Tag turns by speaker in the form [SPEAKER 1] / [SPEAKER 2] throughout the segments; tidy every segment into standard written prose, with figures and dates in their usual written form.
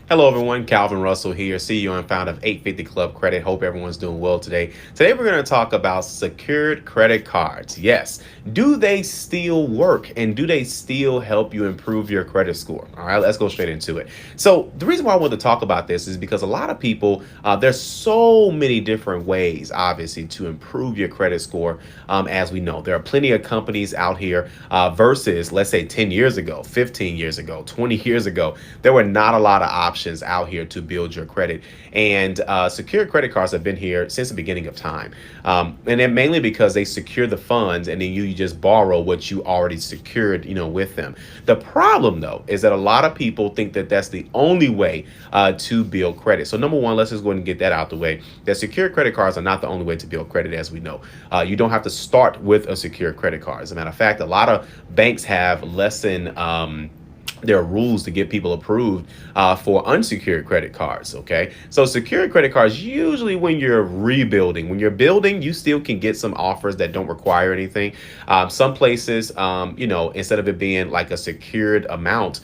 [SPEAKER 1] Hello, everyone. Calvin Russell here, CEO and founder of 850 Club Credit. Hope everyone's doing well today. Today, we're going to talk about secured credit cards. Yes, do they still work and do they still help you improve your credit score? All right, let's go straight into it. So, the reason why I want to talk about this is because a lot of people, there's so many different ways, obviously, to improve your credit score. As we know, there are plenty of companies out here versus, let's say, 10 years ago, 15 years ago, 20 years ago. There were not a lot of options out here to build your credit. And secured credit cards have been here since the beginning of time. And then mainly because they secure the funds and then you just borrow what you already secured, with them. The problem, though, is that a lot of people think that that's the only way to build credit. So number one, let's just go ahead and get that out the way. That secured credit cards are not the only way to build credit, as we know. You don't have to start with a secured credit card. As a matter of fact, a lot of banks have less than there are rules to get people approved for unsecured credit cards. Okay, so secured credit cards, usually when you're rebuilding, when you're building, you still can get some offers that don't require anything. Some places, instead of it being like a secured amount,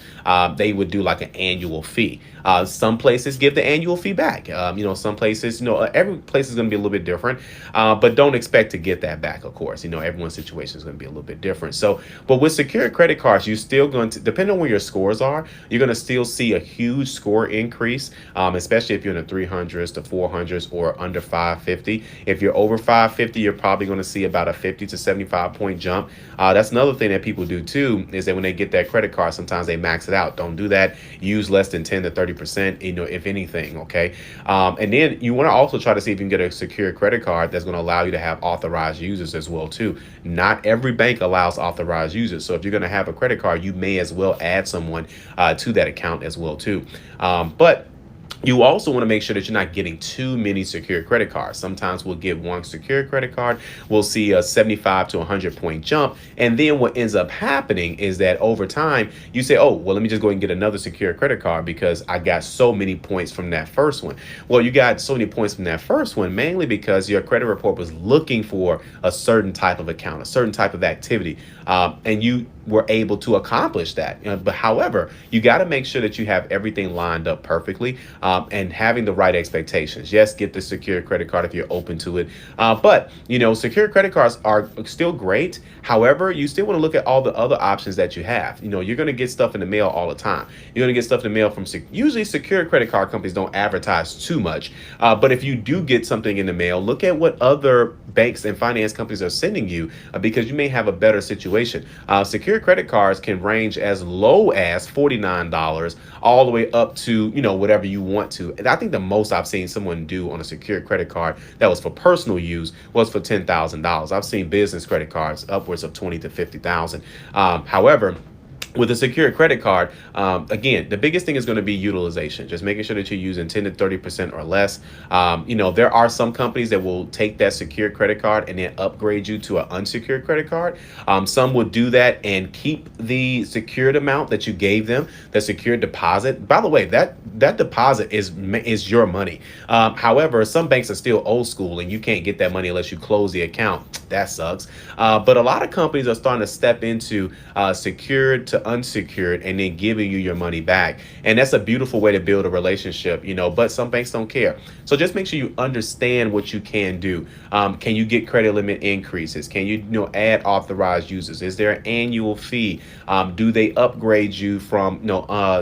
[SPEAKER 1] they would do like an annual fee. Some places give the annual fee back. Some places, every place is going to be a little bit different, but don't expect to get that back. Of course, everyone's situation is going to be a little bit different. So, but with secured credit cards, you're still going to, depending on where your scores are, you're going to still see a huge score increase, especially if you're in the 300s to 400s or under 550. If you're over 550, you're probably going to see about a 50 to 75 point jump. That's another thing that people do too, is that when they get that credit card, sometimes they max it out. Don't do that. Use less than 10 to 30%, if anything. Okay. And then you want to also try to see if you can get a secure credit card that's going to allow you to have authorized users as well too. Not every bank allows authorized users. So if you're going to have a credit card, you may as well add someone to that account as well too. But you also want to make sure that you're not getting too many secure credit cards. Sometimes we'll get one secure credit card. We'll see a 75 to 100 point jump. And then what ends up happening is that over time, you say, oh, well, let me just go and get another secure credit card because I got so many points from that first one. Well, you got so many points from that first one, mainly because your credit report was looking for a certain type of account, a certain type of activity. And you were able to accomplish that. But however, you got to make sure that you have everything lined up perfectly and having the right expectations. Yes, get the secure credit card if you're open to it. But, secure credit cards are still great. However, you still want to look at all the other options that you have. You're going to get stuff in the mail all the time. You're going to get stuff in the mail from usually secure credit card companies don't advertise too much. But if you do get something in the mail, look at what other banks and finance companies are sending you because you may have a better situation. Secure credit cards can range as low as $49 all the way up to, whatever you want to. And I think the most I've seen someone do on a secure credit card that was for personal use was for $10,000. I've seen business credit cards upwards of 20 to 50,000. However, with a secure credit card, again, the biggest thing is going to be utilization. Just making sure that you're using 10 to 30% or less. There are some companies that will take that secure credit card and then upgrade you to an unsecured credit card. Some will do that and keep the secured amount that you gave them, the secured deposit. By the way, that deposit is your money. However, some banks are still old school and you can't get that money unless you close the account. That sucks. But a lot of companies are starting to step into secured to unsecured and then giving you your money back. And that's a beautiful way to build a relationship, but some banks don't care. So just make sure you understand what you can do. Can you get credit limit increases? Can you, add authorized users? Is there an annual fee? Do they upgrade you from,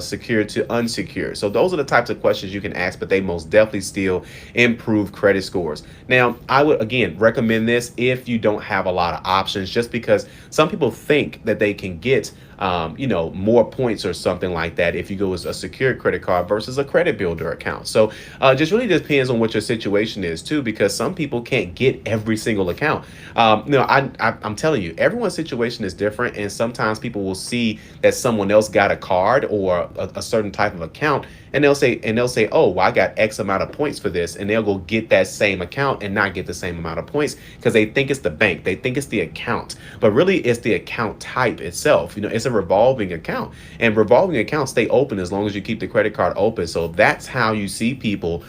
[SPEAKER 1] secured to unsecured? So those are the types of questions you can ask, but they most definitely still improve credit scores. Now, I would, again, recommend this if you don't have a lot of options, just because some people think that they can get more points or something like that if you go with a secured credit card versus a credit builder account. So just really depends on what your situation is too, because some people can't get every single account. I'm telling you, everyone's situation is different, and sometimes people will see that someone else got a card or a certain type of account, and they'll say, oh, well, I got X amount of points for this, and they'll go get that same account and not get the same amount of points because they think it's the bank, they think it's the account, but really it's the account type itself. It's a revolving account, and revolving accounts stay open as long as you keep the credit card open. So that's how you see people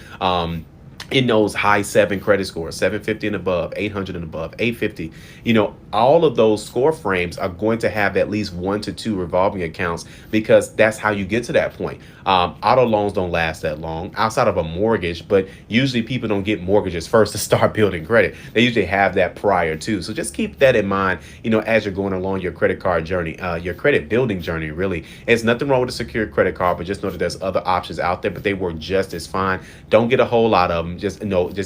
[SPEAKER 1] in those high seven credit scores, 750 and above, 800 and above, 850, all of those score frames are going to have at least 1 to 2 revolving accounts, because that's how you get to that point. Auto loans don't last that long outside of a mortgage, but usually people don't get mortgages first to start building credit. They usually have that prior too. So just keep that in mind, as you're going along your credit card journey, your credit building journey, really. There's nothing wrong with a secured credit card, but just know that there's other options out there, but they work just as fine. Don't get a whole lot of them. Just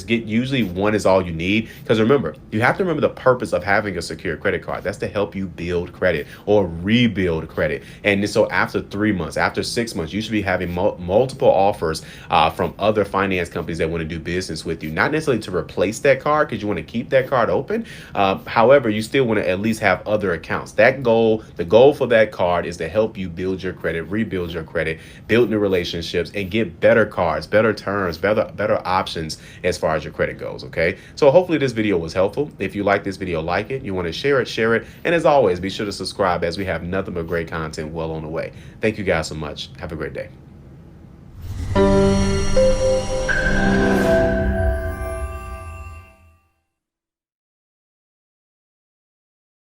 [SPEAKER 1] get, usually one is all you need. Because remember, you have to remember the purpose of having a secure credit card. That's to help you build credit or rebuild credit. And so after 3 months, after 6 months, you should be having multiple offers from other finance companies that want to do business with you. Not necessarily to replace that card, because you want to keep that card open. However, you still want to at least have other accounts. The goal for that card is to help you build your credit, rebuild your credit, build new relationships, and get better cards, better terms, better options as far as your credit goes. Okay, so hopefully this video was helpful. If you like this video, like it. You want to share it, and as always, be sure to subscribe, as we have nothing but great content well on the way. Thank you guys so much. Have a great day.